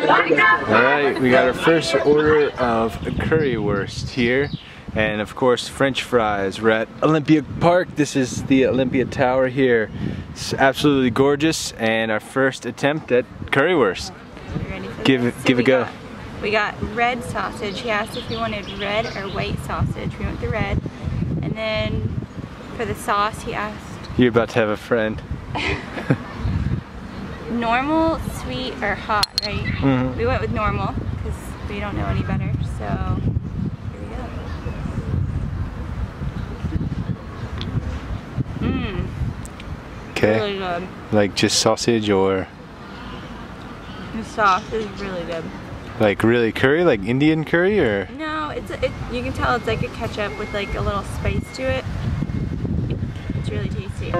Alright, we got our first order of currywurst here. And of course, French fries. We're at Olympia Park. This is the Olympia Tower here. It's absolutely gorgeous, and our first attempt at currywurst. Give it a go. We got red sausage. He asked if we wanted red or white sausage. We went the red. And then for the sauce, he asked... You're about to have a friend. Normal, sweet, or hot, right? Mm-hmm. We went with normal because we don't know any better. So here we go. Mmm. Okay. Really good. Like just sausage or? The sauce is really good. Like really curry, like Indian curry, or? No, you can tell it's like a ketchup with like a little spice to it. It's really tasty.